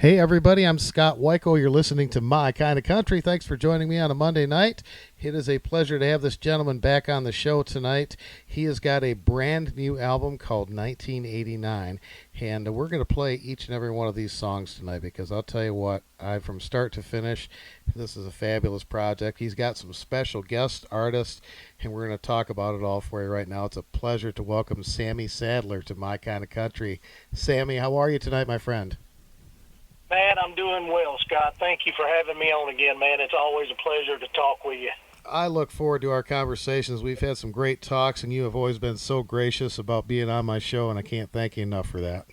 Hey everybody, I'm Scott Weichel. You're listening to My Kind of Country. Thanks for joining me on a Monday night. It is a pleasure to have this gentleman back on the show tonight. He has got a brand new album called 1989, and we're going to play each and every one of these songs tonight because I'll tell you what, from start to finish, this is a fabulous project. He's got some special guest artists, and we're going to talk about it all for you right now. It's a pleasure to welcome Sammy Sadler to My Kind of Country. Sammy, how are you tonight, my friend? Man, I'm doing well, Scott. Thank you for having me on again, man. It's always a pleasure to talk with you. I look forward to our conversations. We've had some great talks, and you have always been so gracious about being on my show, and I can't thank you enough for that.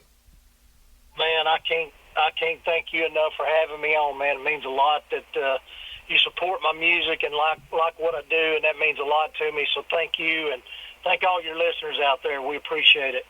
Man, I can't thank you enough for having me on, man. It means a lot that you support my music and like what I do, and that means a lot to me. So thank you, and thank all your listeners out there. We appreciate it.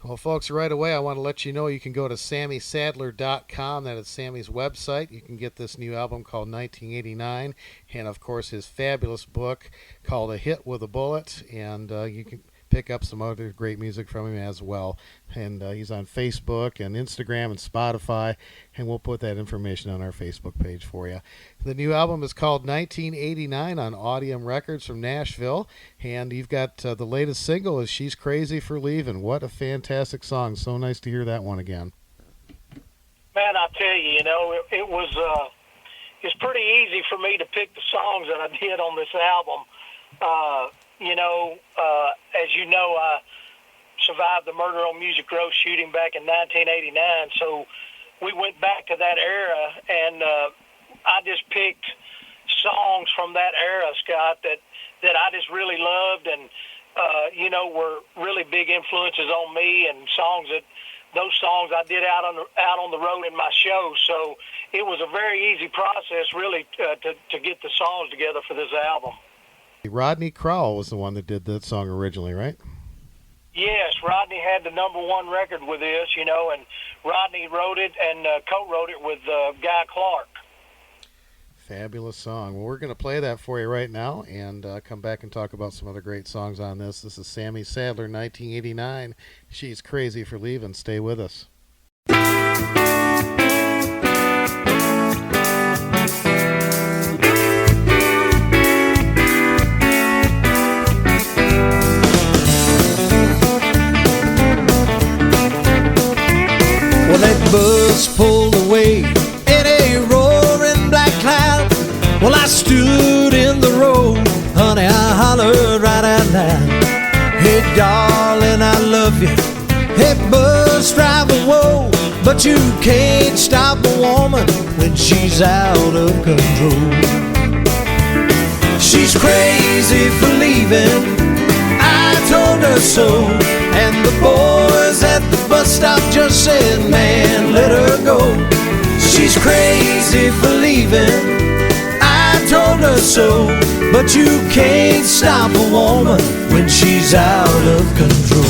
Well, folks, right away, I want to let you know you can go to SammySadler.com. That is Sammy's website. You can get this new album called 1989 and, of course, his fabulous book called A Hit with a Bullet. And you can pick up some other great music from him as well. And he's on Facebook and Instagram and Spotify, and we'll put that information on our Facebook page for you. The new album is called 1989 on Audium Records from Nashville, and you've got the latest single is She's Crazy for Leaving. What a fantastic song. So nice to hear that one again. Man, I tell you, it was it's pretty easy for me to pick the songs that I did on this album. As you know, I survived the Murder on Music Row shooting back in 1989, so we went back to that era, and I just picked songs from that era, Scott, that I just really loved and, were really big influences on me, and those songs I did out on the road in my show. So it was a very easy process, really, to get the songs together for this album. Rodney Crowell was the one that did that song originally, right? Yes, Rodney had the #1 record with this, and Rodney wrote it and co-wrote it with Guy Clark. Fabulous song. Well, we're going to play that for you right now and come back and talk about some other great songs on this. This is Sammy Sadler, 1989. She's Crazy for Leaving. Stay with us. Well, that bus pulled away in a roaring black cloud. Well, I stood in the road, honey, I hollered right out loud. Hey, darling, I love you. Hey, bus driver, whoa. But you can't stop a woman when she's out of control. She's crazy for leaving, I told her so. And the boys at the bus stop just said, man, let her go. She's crazy for leaving, I told her so. But you can't stop a woman when she's out of control.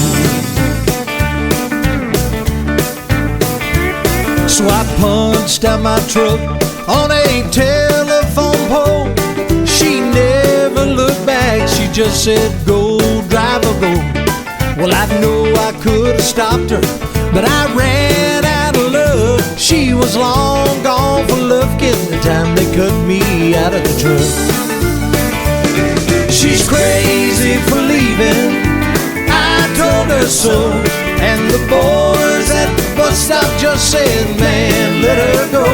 So I punched out my truck on a telephone pole. She never looked back, she just said, go, driver, go. Well, I know I could have stopped her, but I ran out of love. She was long gone for Lufkin the time they cut me out of the truck. She's crazy for leaving, I told her so. And the boys at the bus stop just said, man, let her go.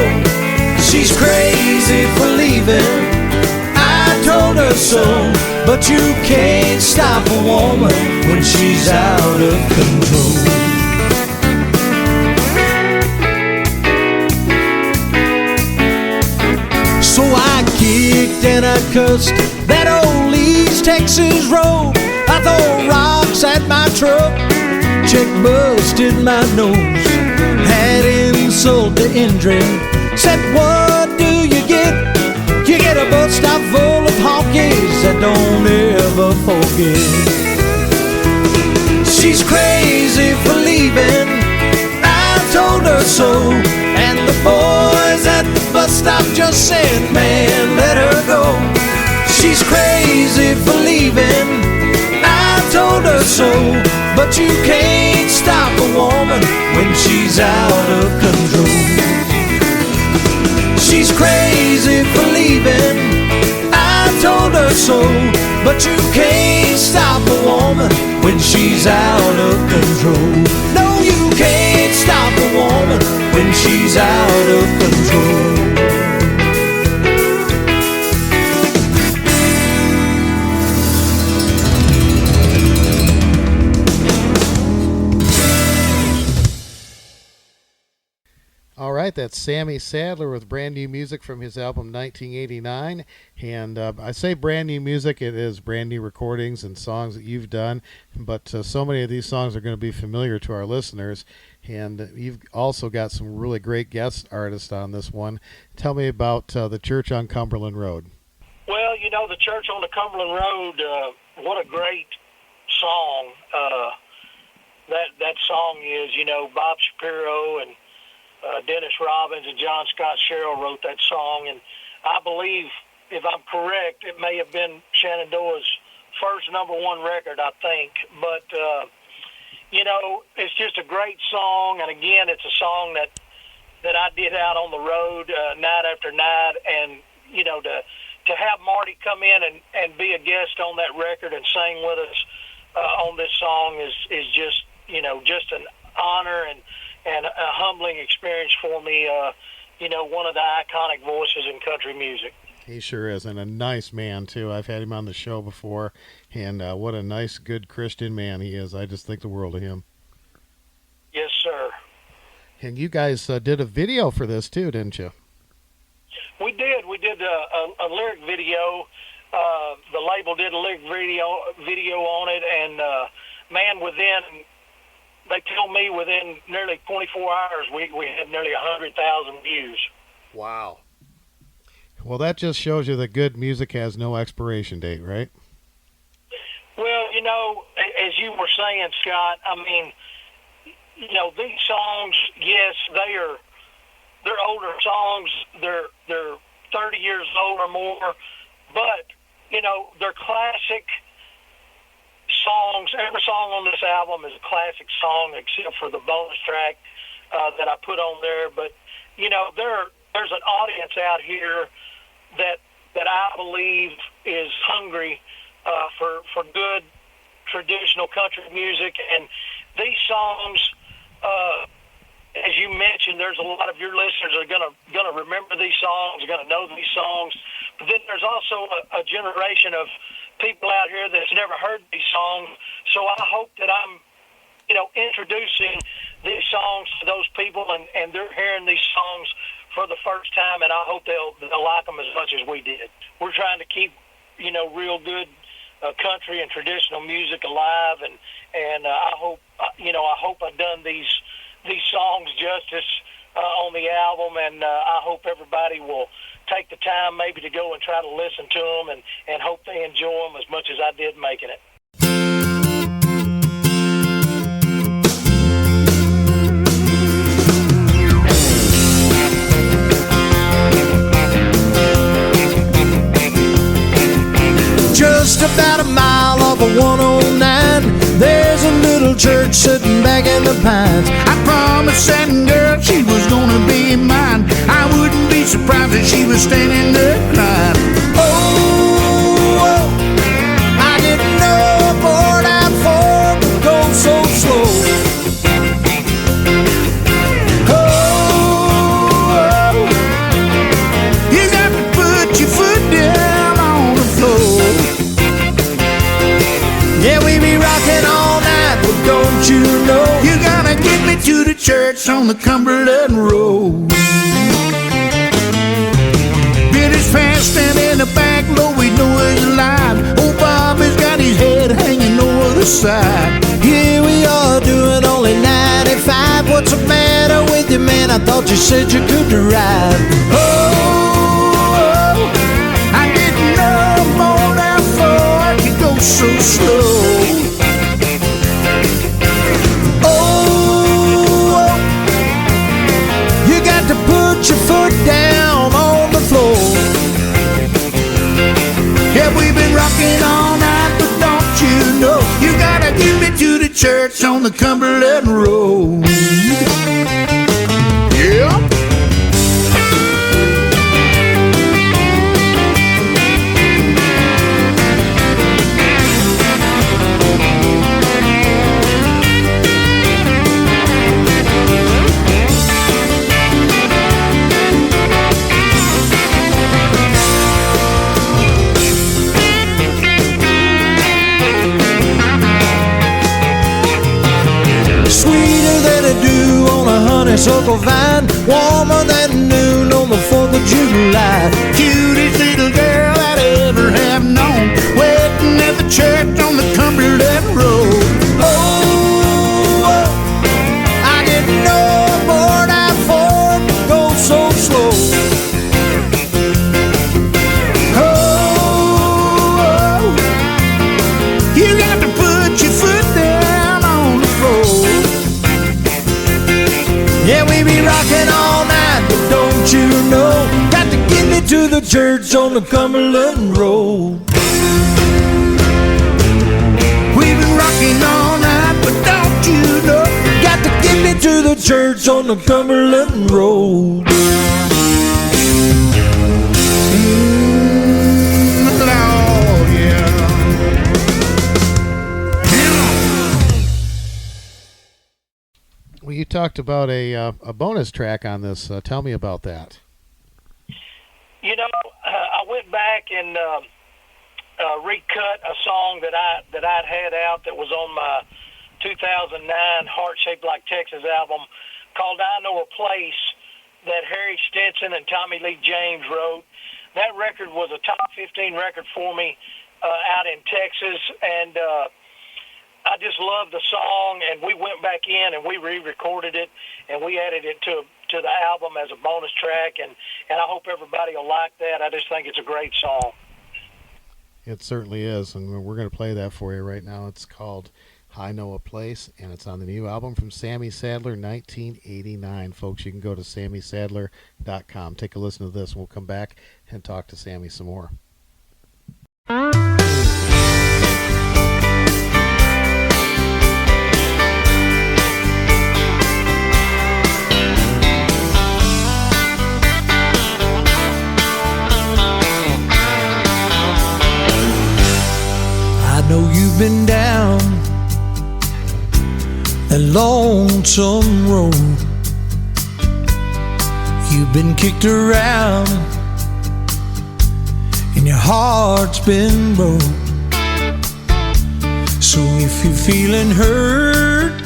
She's crazy for leaving, I told her so. But you can't stop a woman when she's out of control. So I kicked and I cussed that old East Texas road. I threw rocks at my truck, check busted my nose, had insult to injury, said what do you get? You get a bus stop full of honkies that don't ever forget. She's crazy for leaving, I told her so. And the boys at the bus stop just said, man, let her go. She's crazy for leaving, I told her so. But you can't stop a woman when she's out of control. soul. But you can't stop a woman when she's out of control. No, you can't stop a woman when she's out of control. All right, that's Sammy Sadler with brand new music from his album 1989. And I say brand new music, it is brand new recordings and songs that you've done. But so many of these songs are going to be familiar to our listeners. And you've also got some really great guest artists on this one. Tell me about the Church on Cumberland Road. Well, you know, the Church on the Cumberland Road, what a great song. That song is, you know, Bob Shapiro and Dennis Robbins and John Scott Sherrill wrote that song, and I believe, if I'm correct, it may have been Shenandoah's first #1 record, I think. But you know, it's just a great song, and again, it's a song that I did out on the road night after night, and you know, to have Marty come in and be a guest on that record and sing with us on this song is just, you know, just an honor and a humbling experience for me, you know, one of the iconic voices in country music. He sure is, and a nice man, too. I've had him on the show before, and what a nice, good Christian man he is. I just think the world of him. Yes, sir. And you guys did a video for this, too, didn't you? We did. We did a lyric video. The label did a lyric video on it, and, man, they tell me within nearly 24 hours, we had nearly 100,000 views. Wow. Well, that just shows you that good music has no expiration date, right? Well, you know, as you were saying, Scott, I mean, you know, these songs, yes, they're older songs. They're 30 years old or more, but, you know, they're classic songs. Every song on this album is a classic song except for the bonus track that I put on there. But, you know, there's an audience out here that I believe is hungry for good traditional country music. And these songs, as you mentioned, there's a lot of your listeners that are gonna remember these songs, are gonna know these songs. But then there's also a generation of people out here that's never heard these songs. So I hope that I'm, you know, introducing these songs to those people, and they're hearing these songs for the first time, and I hope they'll like them as much as we did. We're trying to keep, you know, real good country and traditional music alive, and I hope, you know, I hope I've done these songs justice on the album, and I hope everybody will take the time maybe to go and try to listen to them, and hope they enjoy them as much as I did making it. Just about a mile off of 109, there's a little church sitting back in the pines. I promised that girl she was gonna be mine. I wouldn't be surprised if she was standing there crying. Oh, I didn't know Port I-4 could go so slow. Oh, you got to put your foot down on the floor. Yeah, we be rocking all night, but don't you know You gotta get me to the church on the Cumberland Road. Billy's fast and in the back, Lord, we know he's alive. Oh, Bobby's got his head hanging over the side. here we are doing only 95. What's the matter with you, man? I thought you said you could drive. Oh, I didn't know more than 4 could go so slow. Oh, you got to put your foot down on the floor. Yeah, we've been rocking all night, but don't you know you gotta get me to the church on the Cumberland Road. Yeah. honeysuckle vine, warmer than noon on the 4th of July. Cutest little girl I'd ever have known, waiting at the church on the Cumberland Road. Oh, I didn't know a board out Ford could go so slow. Oh, you got to put your foot down on the floor. Yeah, we be rocking all night, but don't you know, got to get me to the church on the Cumberland Road. We've been rocking all night, but don't you know, Got to get me to the church on the Cumberland Road. Lord, yeah. Well, you talked about a bonus track on this. Tell me about that. You know, I went back and recut a song that I'd had out that was on my 2009 Heart Shaped Like Texas album called I Know a Place that Harry Stinson and Tommy Lee James wrote. That record was a top 15 record for me out in Texas, and I just loved the song, and we went back in and we re-recorded it, and we added it to the album as a bonus track, and I hope everybody will like that. I just think it's a great song. It certainly is, and we're going to play that for you right now. It's called I Know a Place, and it's on the new album from Sammy Sadler, 1989. Folks, you can go to SammySadler.com. Take a listen to this, and we'll come back and talk to Sammy some more. I know you've been down a lonesome road. You've been kicked around and your heart's been broke. So if you're feeling hurt,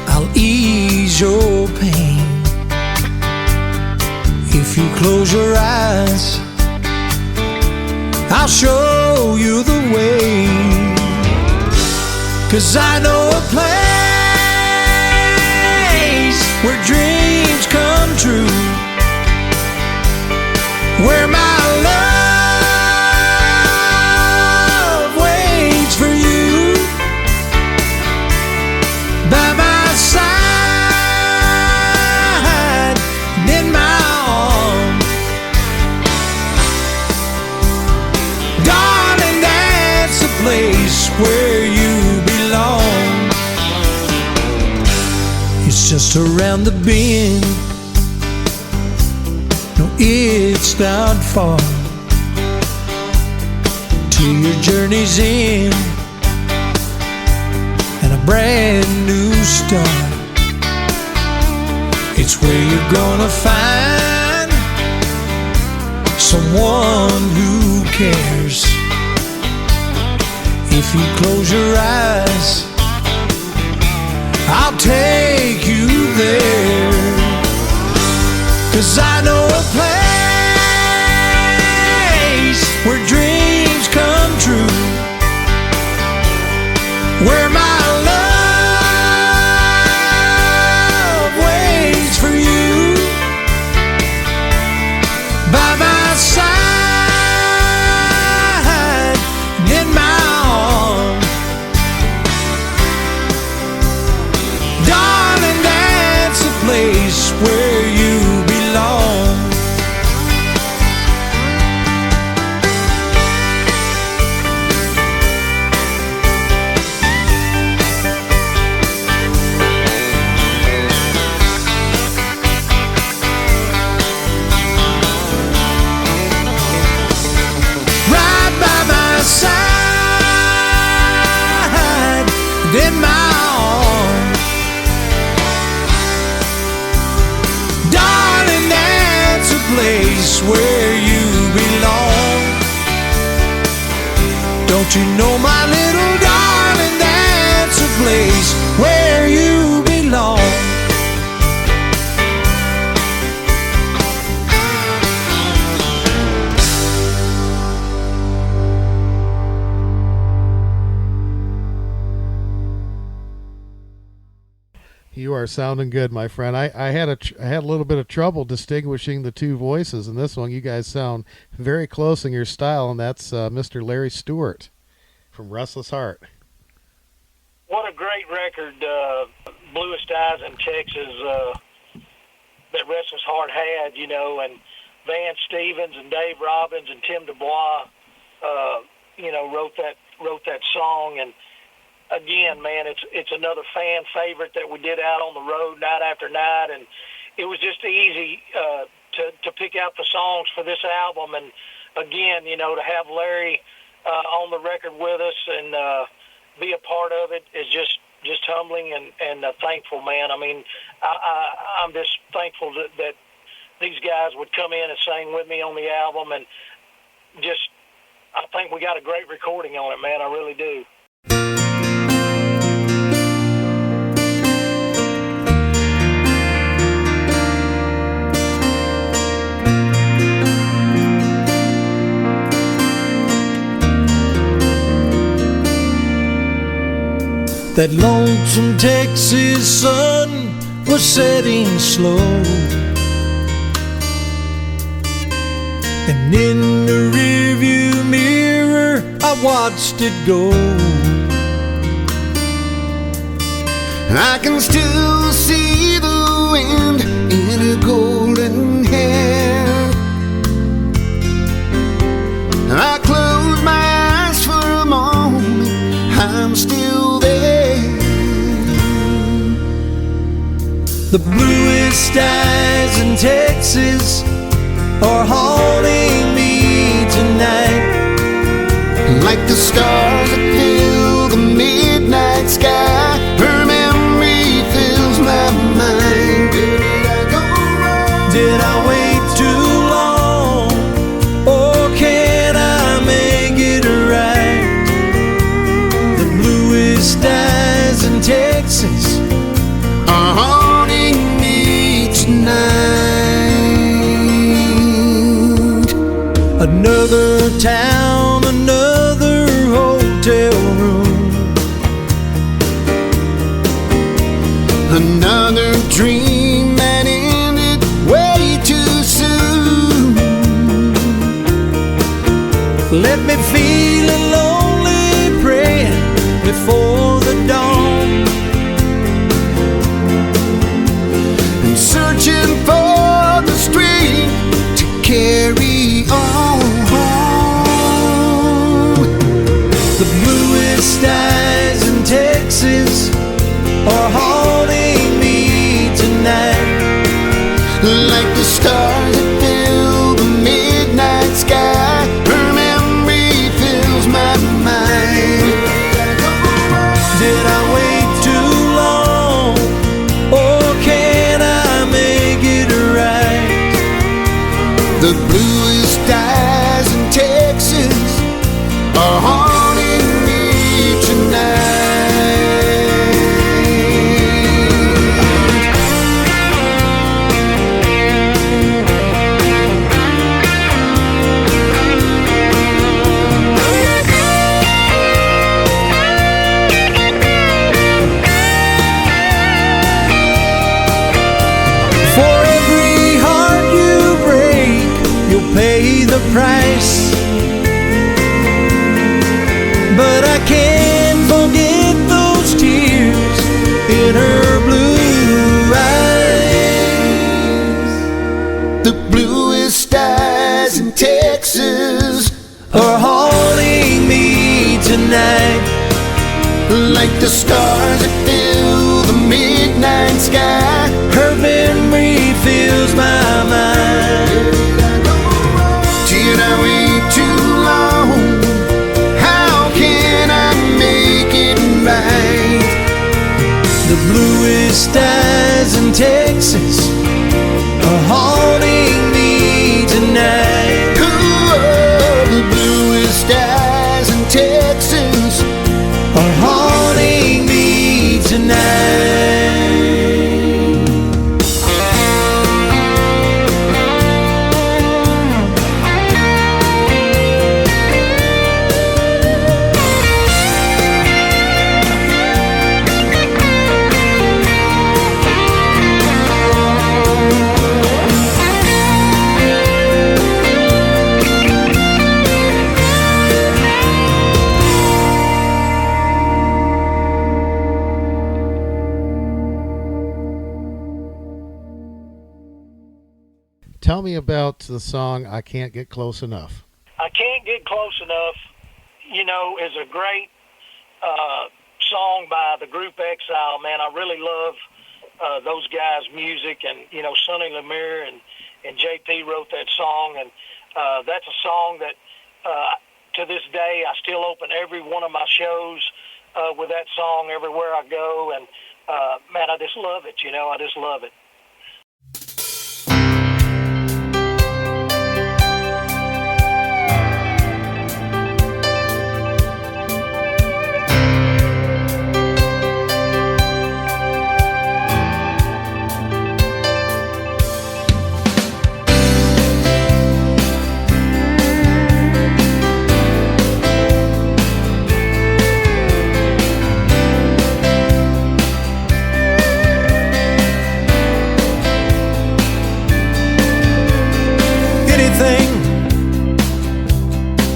I'll ease your pain. If you close your eyes, I'll show you the way. 'Cause I know a place where dreams come true, where my love waits for you by my side and in my arms. Darling, that's the place where you belong. It's just around the bend. No, it's not far to your journey's end and a brand new start. It's where you're gonna find someone who cares. If you close your eyes, I'll take you there. 'Cause I know a place where dreams come true, where my love waits for you by my side and in my arms. Darling, that's the place where you belong. Right by my side and in my arms. Darling, that's a place where you belong. Don't you know, my little darling, that's a place where you belong. are sounding good, my friend. I had a little bit of trouble distinguishing the two voices in this one. You guys sound very close in your style, and that's Mr. Larry Stewart from Restless Heart. What a great record, Bluest Eyes in Texas, that Restless Heart had, you know, and Van Stevens and Dave Robbins and Tim DuBois, you know, wrote that song. And again, man, it's another fan favorite that we did out on the road night after night, and it was just easy to pick out the songs for this album. And again, you know, to have Larry on the record with us and be a part of it is just humbling and thankful, man. I mean, I'm just thankful that these guys would come in and sing with me on the album, and just I think we got a great recording on it, man. I really do. That lonesome Texas sun was setting slow, and in the rearview mirror I watched it go. I can still see the wind in her golden hair. I close my eyes for a moment, I'm still there. The bluest eyes in Texas are haunting me tonight, like the stars that fill the midnight sky. Her memory fills my mind. Did I go wrong? Did I wait too long? Or can I make it right? The bluest eyes in Texas are haunting me tonight. Another town, another hotel room, another dream that ended way too soon. Let me feel a lonely prayer before the dawn, and searching for the strength to carry on. The bluest eyes in Texas are haunting me tonight, like the stars that fill the midnight sky. Her memory fills my mind. Did I wait too long? Or can I make it right? The bluest eyes in Texas are haunting me tonight. For every heart you break, you'll pay the price. But I can't forget those tears in her blue eyes. The bluest eyes in Texas Are haunting me tonight, like the stars that fill the midnight sky. her memory fills my mind. Did I wait too long? How can I make it right? The bluest eyes in Texas are haunting me tonight. Ooh, the bluest eyes in Texas Are haunting me tonight. Tell me about the song "I Can't Get Close Enough." I Can't Get Close Enough, is a great song by the group Exile. Man, I really love those guys' music, and Sonny Lemire and JP wrote that song, and that's a song that to this day I still open every one of my shows with that song everywhere I go, and man, I just love it. I just love it.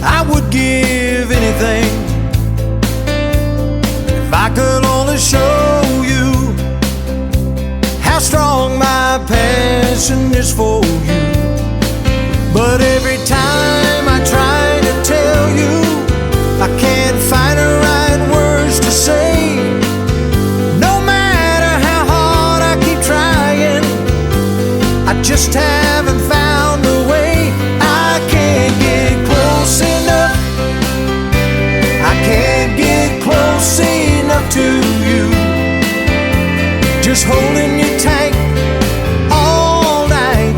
I would give anything if I could only show you how strong my passion is for you. But every time I try to tell you, I can't find the right words to say. No matter how hard I keep trying, I just haven't found a way. I can't get close enough. I can't get close enough to you. Just holding you tight all night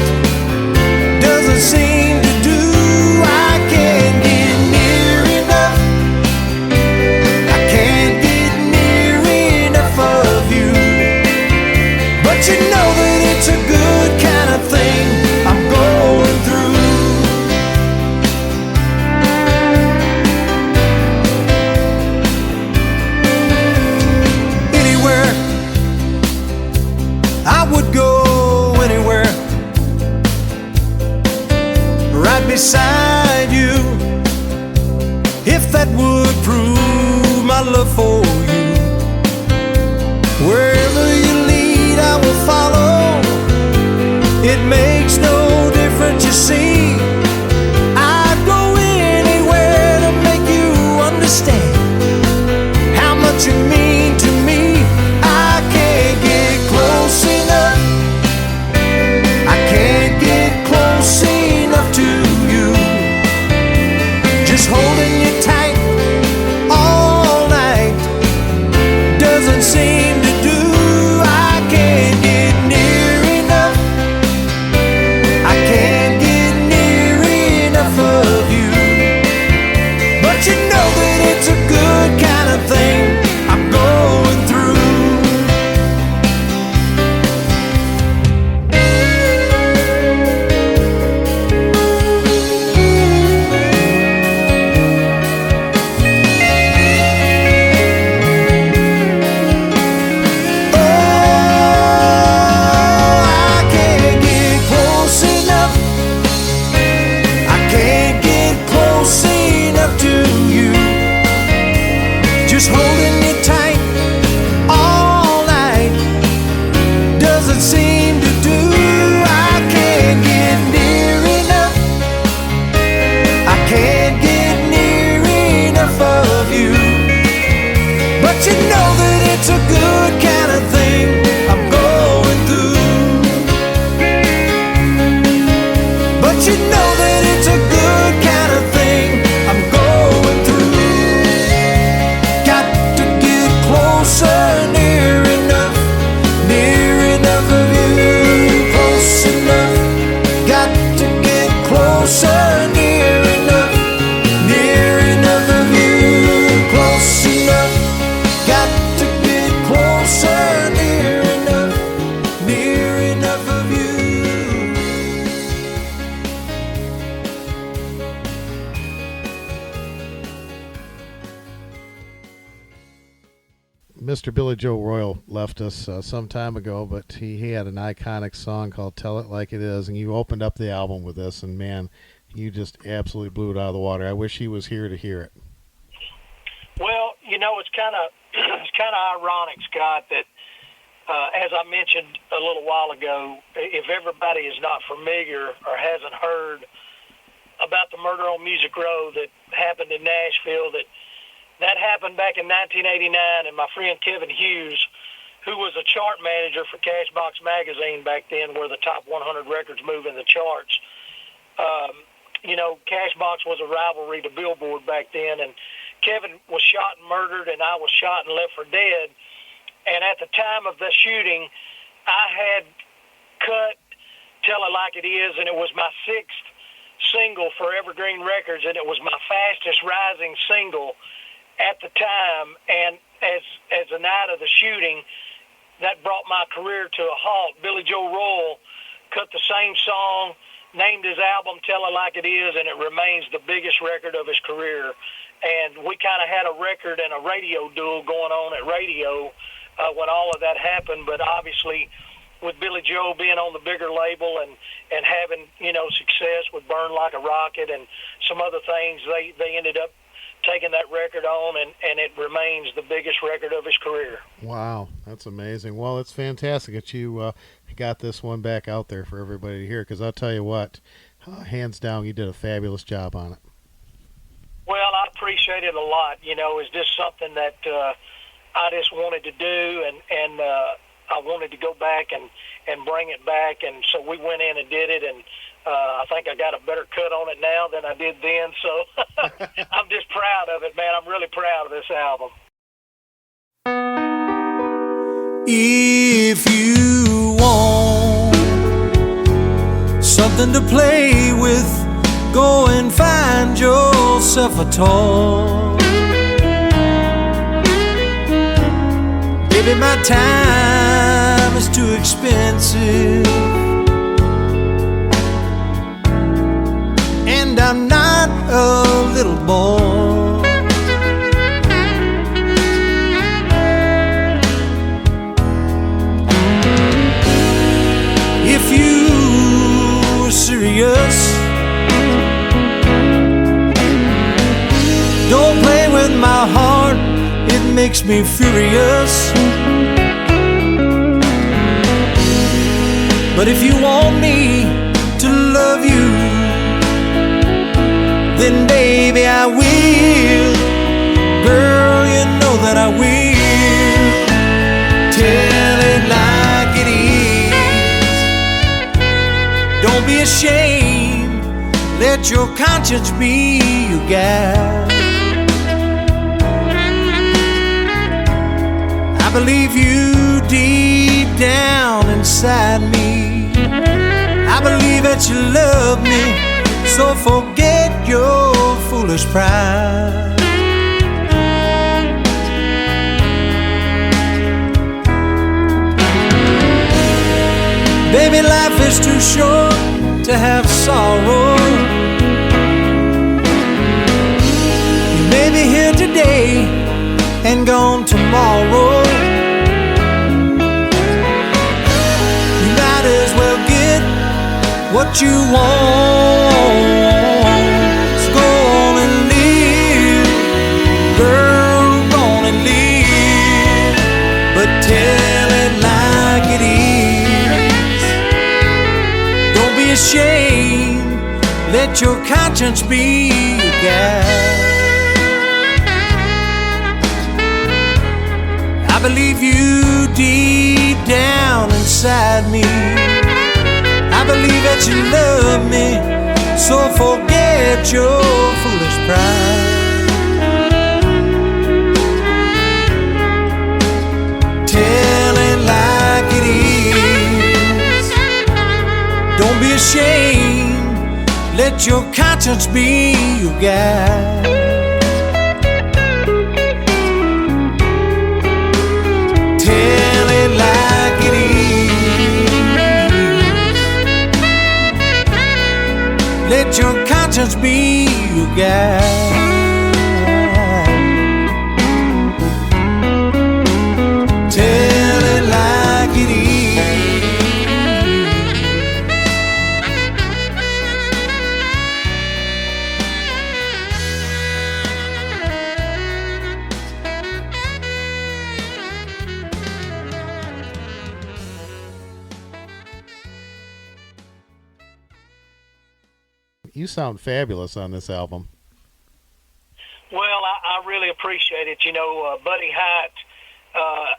doesn't seem to do. I can't get near enough. I can't get near enough of you. But you know that it's a good kind of thing I'm going through. Anywhere, I would go anywhere, right beside you, if that would prove my love for you. Wherever you lead, I will follow. It makes no difference, you see. I'd go anywhere to make you understand how much you mean to me. I can't get close enough. I can't get close enough to you. Just holding you tight all night doesn't seem to do. I can't get near enough. I can't get near enough of you. But you know that it's a good kind of thing I'm going through. I can't get close enough. I can't get close enough to you. Just holding you tight all night doesn't seem to do. I can't get near enough. I can't get near enough of you. But you know that it's a good kind of thing I'm going through. But you know that it's a good kind of thing I'm going through. Got to get closer, near enough of you. Close enough. Got to get closer, near enough of you. Close enough. Got to get closer, near enough of you. Mr. Billy Joe Royal left us some time ago, but he had an iconic song called "Tell It Like It Is," and you opened up the album with this, and man, you just absolutely blew it out of the water. I wish he was here to hear it. Well, it's kind of it's kind of ironic, Scott, that as I mentioned a little while ago, if everybody is not familiar or hasn't heard about the murder on Music Row that happened in Nashville, that happened back in 1989, and my friend Kevin Hughes, who was a chart manager for Cashbox Magazine back then, where the top 100 records move in the charts. Cashbox was a rivalry to Billboard back then, and Kevin was shot and murdered, and I was shot and left for dead. And at the time of the shooting, I had cut Tell It Like It Is, and it was my sixth single for Evergreen Records, and it was my fastest rising single at the time. And as the night of the shooting, that brought my career to a halt. Billy Joe Royal cut the same song, named his album Tell It Like It Is, and it remains the biggest record of his career. And we kind of had a record and a radio duel going on at radio when all of that happened. But obviously, with Billy Joe being on the bigger label and having, success with Burn Like a Rocket and some other things, they ended up taking that record on, and it remains the biggest record of his career. Wow, that's amazing. Well, it's fantastic that you got this one back out there for everybody to hear, because I'll tell you what, hands down, you did a fabulous job on it. Well, I appreciate it a lot. It's just something that I just wanted to do, and I wanted to go back and bring it back, and so we went in and did it, and I think I got a better cut on it now than I did then, so I'm just proud of it, man. I'm really proud of this album. If you want something to play with, go and find yourself a toy. Baby, my time is too expensive, and I'm not a little boy. If you're serious, don't play with my heart, it makes me furious. But if you want me to love you, then baby I will. Girl, you know that I will. Tell it like it is. Don't be ashamed, let your conscience be your guide. I believe you deep down inside me. I believe that you love me, so forget your foolish pride. Baby, life is too short to have sorrow. You may be here today and gone tomorrow. You might as well get what you want. So go on and live, girl, go on and live. But tell it like it is. Don't be ashamed, let your conscience be your guide. I believe you deep down inside me. I believe that you love me, so forget your foolish pride. Tell it like it is. Don't be ashamed, let your conscience be your guide. Tell it like it is. Let your conscience be your guide. Tell it like it is. you sound fabulous on this album. Well, I really appreciate it. You know, Buddy Hite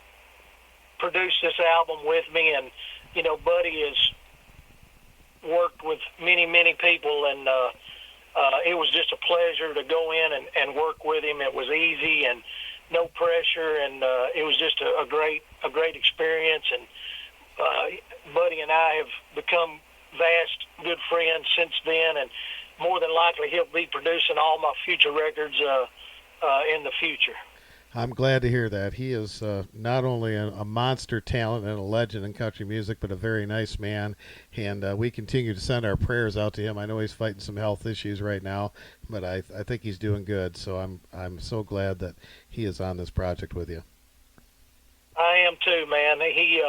produced this album with me, and you know, Buddy has worked with many people, and it was just a pleasure to go in and work with him. It was easy and no pressure, and it was just a great experience. And Buddy and I have become vast good friends since then, and more than likely he'll be producing all my future records in the future. I'm glad to hear that. He is not only a monster talent and a legend in country music, but a very nice man. And we continue to send our prayers out to him. I know he's fighting some health issues right now, but I think he's doing good. So I'm so glad that he is on this project with you. I am too, man. He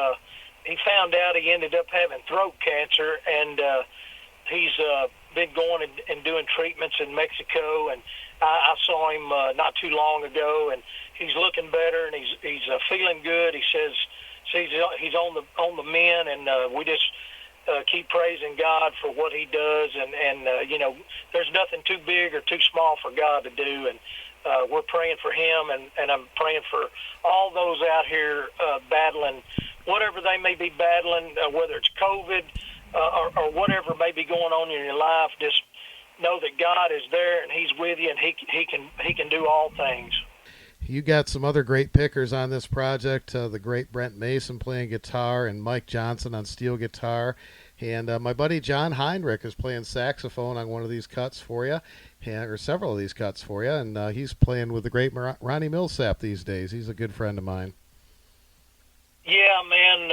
found out he ended up having throat cancer, and he's been going and doing treatments in Mexico. And I saw him not too long ago, and he's looking better, and he's feeling good. He says he's on the mend, and we just keep praising God for what he does. And you know, there's nothing too big or too small for God to do, and we're praying for him, and I'm praying for all those out here battling whatever they may be battling, whether it's COVID or whatever may be going on in your life. Just know that God is there, and he's with you, and he can do all things. You got some other great pickers on this project, the great Brent Mason playing guitar and Mike Johnson on steel guitar. And my buddy John Heinrich is playing saxophone on one of these cuts for you, or several of these cuts for you. And he's playing with the great Ronnie Millsap these days. He's a good friend of mine. Yeah, man.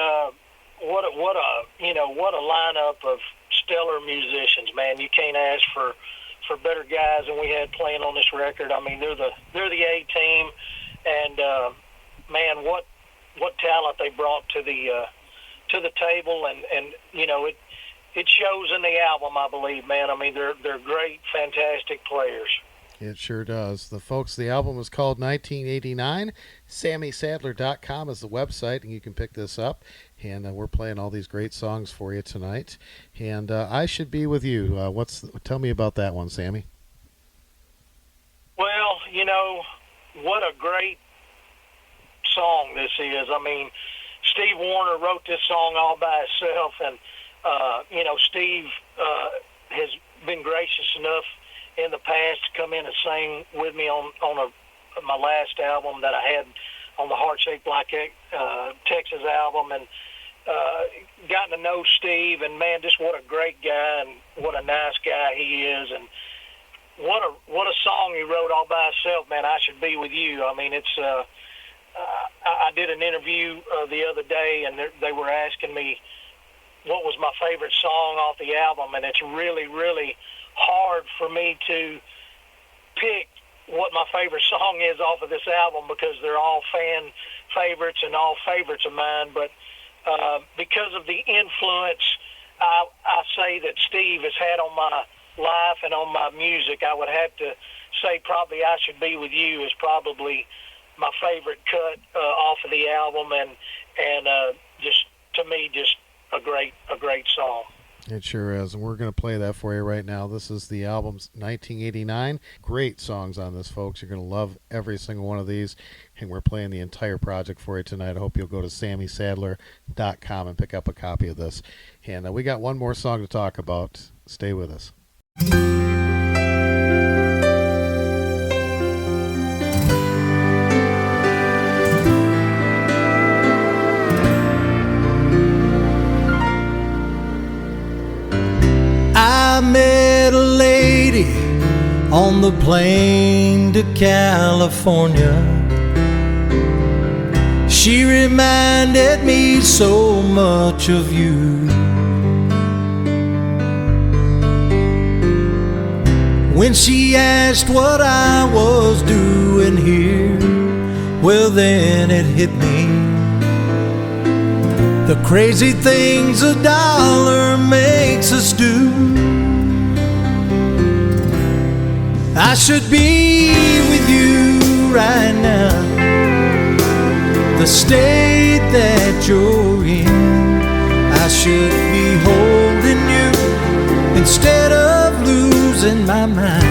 What a lineup of stellar musicians, man. You can't ask for better guys than we had playing on this record. I mean, they're the A team, and man, what talent they brought to the table, and you know, it shows in the album, I believe, man. I mean, they're great, fantastic players. It sure does. The album is called 1989. SammySadler.com is the website, and you can pick this up. And we're playing all these great songs for you tonight. And I Should Be With You. Tell me about that one, Sammy. Well, you know, what a great song this is. I mean, Steve Wariner wrote this song all by himself, and you know, Steve has been gracious enough in the past to come in and sing with me on my last album that I had on the Heart Shaped Like Texas album, and gotten to know Steve, and man, just what a great guy and what a nice guy he is, and what a song he wrote all by himself, man. I Should Be With You. I mean, it's I did an interview the other day, and they were asking me what was my favorite song off the album, and it's really, really hard for me to pick what my favorite song is off of this album, because they're all fan favorites and all favorites of mine. But because of the influence I say that Steve has had on my life and on my music, I would have to say probably I Should Be With You is probably my favorite cut off of the album, and just to me, just a great song. It sure is, and we're going to play that for you right now. This is the album's 1989. Great songs on this, folks. You're going to love every single one of these, and we're playing the entire project for you tonight. I hope you'll go to SammySadler.com and pick up a copy of this. And we got one more song to talk about. Stay with us. I met a lady on the plane to California. She reminded me so much of you. When she asked what I was doing here, well then it hit me. The crazy things a dollar makes us do. I should be with you right now, the state that you're in. I should be holding you instead of losing losing my mind.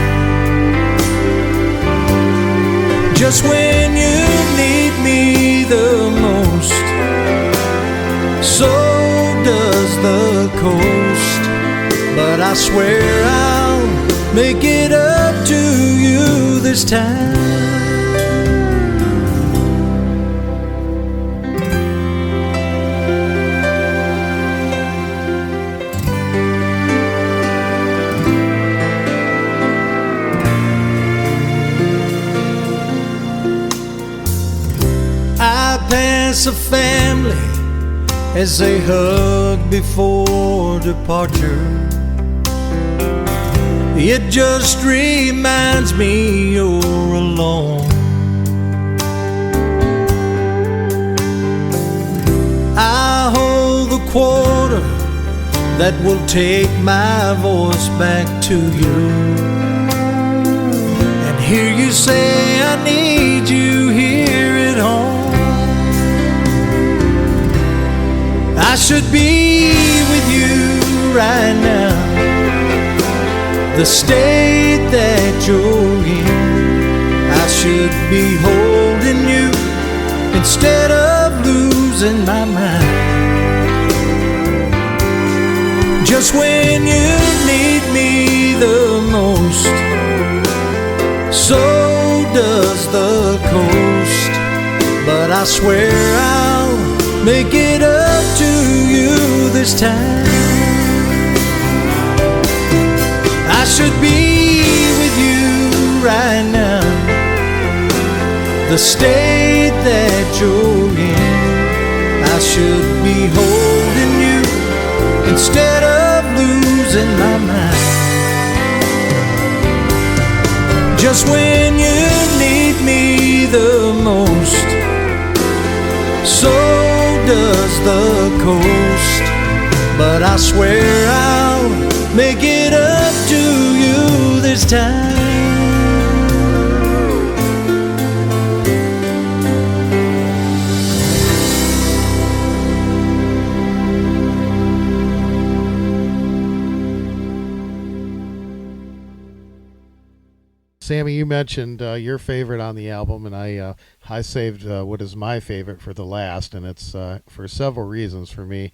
Just when you need me the most, so does the coast. But I swear I'll make it up to you this time. I pass a family as they hug before departure. It just reminds me you're alone. I hold the quarter that will take my voice back to you, and hear you say I need you here at home. I should be with you right now, the state that you're in. I should be holding you instead of losing my mind. Just when you need me the most, so does the coast. But I swear I'll make it up to you this time. I should be with you right now, the state that you're in. I should be holding you instead of losing my mind. Just when you need me the most, so does the coast. But I swear I'll make it up to you this time. Sammy, you mentioned your favorite on the album, and I saved what is my favorite for the last, and it's for several reasons for me.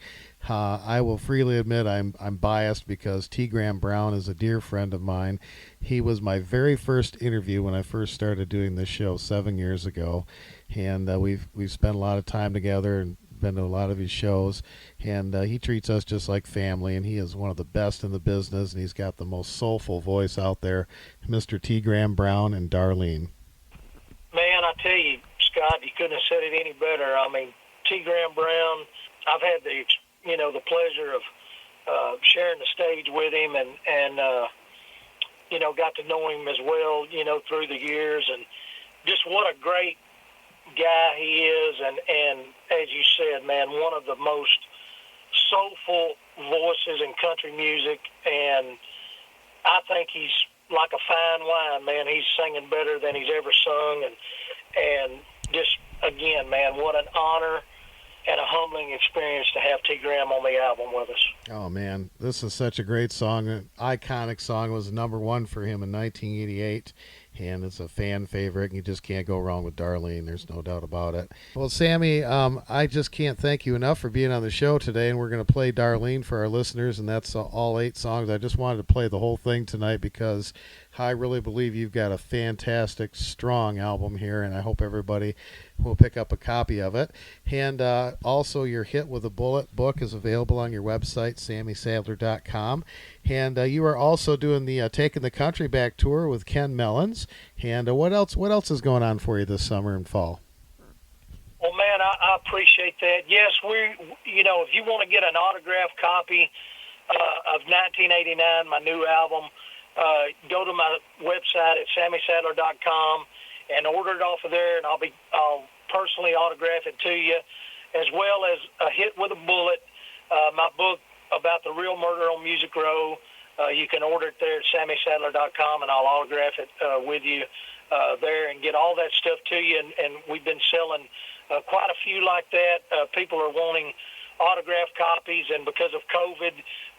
I will freely admit I'm biased because T. Graham Brown is a dear friend of mine. He was my very first interview when I first started doing this show 7 years ago, and we've spent a lot of time together and been to a lot of his shows, and he treats us just like family, and he is one of the best in the business, and he's got the most soulful voice out there, Mr. T. Graham Brown and Darlene. Man, I tell you, Scott, you couldn't have said it any better. I mean, T. Graham Brown, I've had the pleasure of sharing the stage with him, and got to know him as well, through the years, and just what a great guy he is, and as you said, man, one of the most soulful voices in country music, and I think he's like a fine wine, man. He's singing better than he's ever sung, and just, again, man, what an honor and a humbling experience to have T. Graham on the album with us. Oh, man, this is such a great song. An iconic song. It was #1 for him in 1988, and it's a fan favorite. You just can't go wrong with Darlene. There's no doubt about it. Well, Sammy, I just can't thank you enough for being on the show today, and we're going to play Darlene for our listeners, and that's all 8 songs. I just wanted to play the whole thing tonight because I really believe you've got a fantastic, strong album here, and I hope everybody will pick up a copy of it. And also, your Hit with a Bullet book is available on your website, SammySadler.com. And you are also doing the Taking the Country Back tour with Ken Mellons. And what else is going on for you this summer and fall? Well, man, I appreciate that. Yes, if you want to get an autographed copy of 1989, my new album, go to my website at SammySadler.com and order it off of there, and I'll personally autograph it to you, as well as A Hit with a Bullet, my book about the real murder on Music Row. You can order it there at SammySadler.com, and I'll autograph it with you there and get all that stuff to you. And we've been selling quite a few like that. People are wanting autographed copies, and because of COVID,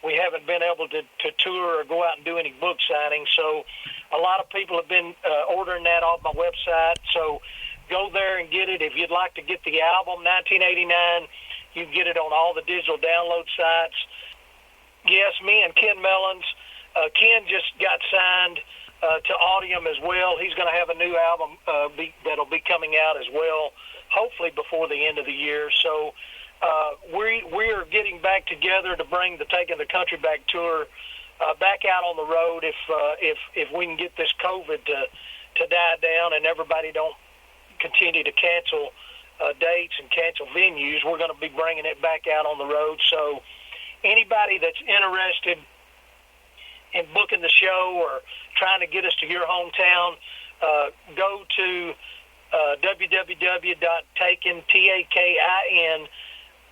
we haven't been able to tour or go out and do any book signings. So a lot of people have been ordering that off my website. So go there and get it. If you'd like to get the album, 1989, you can get it on all the digital download sites. Yes, me and Ken Mellons. Ken just got signed to Audium as well. He's going to have a new album that'll be coming out as well, hopefully before the end of the year. So we are getting back together to bring the Taking the Country Back tour back out on the road if we can get this COVID to die down and everybody don't continue to cancel dates and cancel venues. We're going to be bringing it back out on the road. So anybody that's interested in booking the show or trying to get us to your hometown, go to www.takin,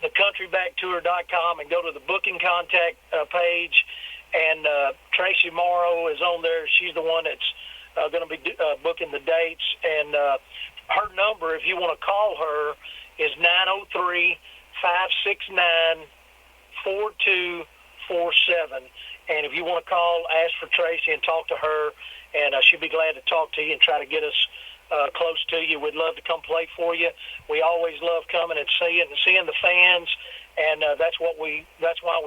thecountrybacktour.com and go to the booking contact page. And Tracy Morrow is on there. She's the one that's going to be booking the dates. And her number, if you want to call her, is 903-569-4247. And if you want to call, ask for Tracy and talk to her, and she'll be glad to talk to you and try to get us close to you. We'd love to come play for you. We always love coming and seeing the fans, and that's why we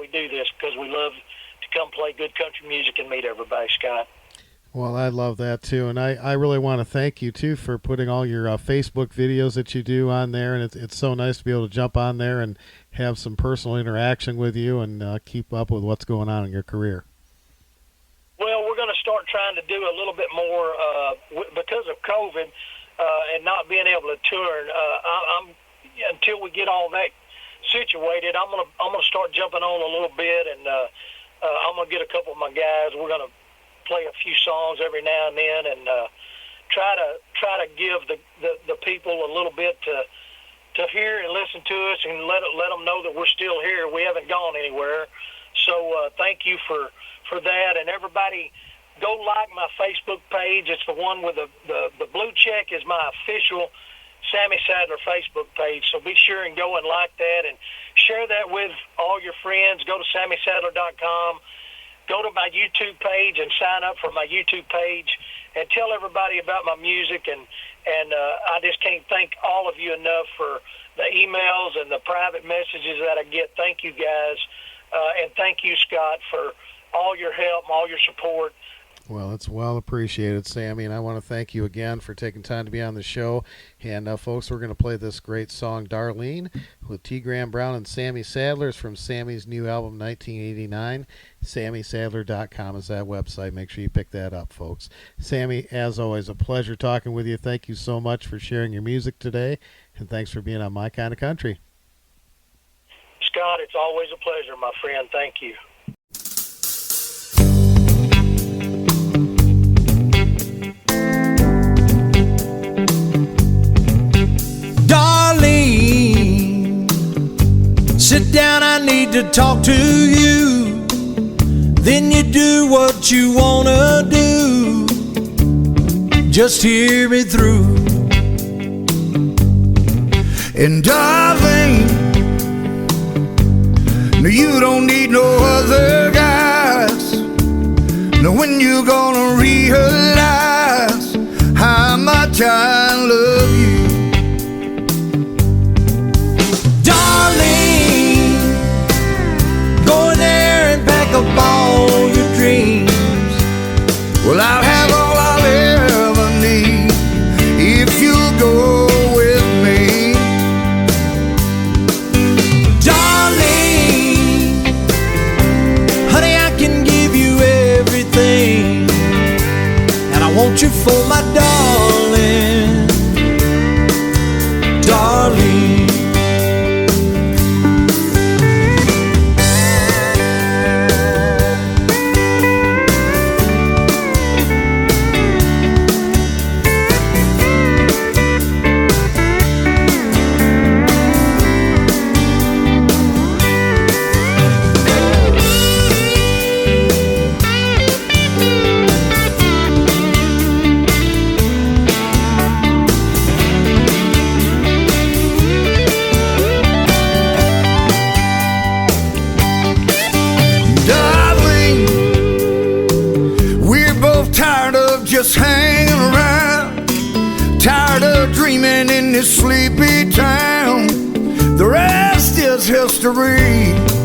do this, because we love to come play good country music and meet everybody, Scott. Well, I love that too, and I really want to thank you too for putting all your Facebook videos that you do on there, and it's so nice to be able to jump on there and have some personal interaction with you and keep up with what's going on in your career. Well, we're going to start trying to do a little bit more because of COVID and not being able to tour. Until we get all that situated, I'm gonna start jumping on a little bit, and I'm gonna get a couple of my guys. We're gonna play a few songs every now and then, and try to give the people a little bit to hear and listen to us, and let them know that we're still here. We haven't gone anywhere. So thank you for that, and everybody go like my Facebook page. It's the one with the blue check is my official Sammy Sadler Facebook page. So be sure and go and like that and share that with all your friends. Go to SammySadler.com. Go to my YouTube page and sign up for my YouTube page and tell everybody about my music. And I just can't thank all of you enough for the emails and the private messages that I get. Thank you, guys. And thank you, Scott, for all your help and all your support. Well, it's well appreciated, Sammy, and I want to thank you again for taking time to be on the show. And folks, we're going to play this great song, Darlene, with T. Graham Brown and Sammy Sadler. It's from Sammy's new album, 1989. SammySadler.com is that website. Make sure you pick that up, folks. Sammy, as always, a pleasure talking with you. Thank you so much for sharing your music today, and thanks for being on My Kind of Country. Scott, it's always a pleasure, my friend. Thank you. Darlene, sit down, I need to talk to you. Then you do what you wanna do. Just hear me through. And darling, no, you don't need no other guys. No, when you gonna realize how much I love you. Darling, go in there and pack up all your dreams. Well, I'll have all I'll ever need if you'll go with me. Darling, honey, I can give you everything, and I want you for my darling. Darling, history.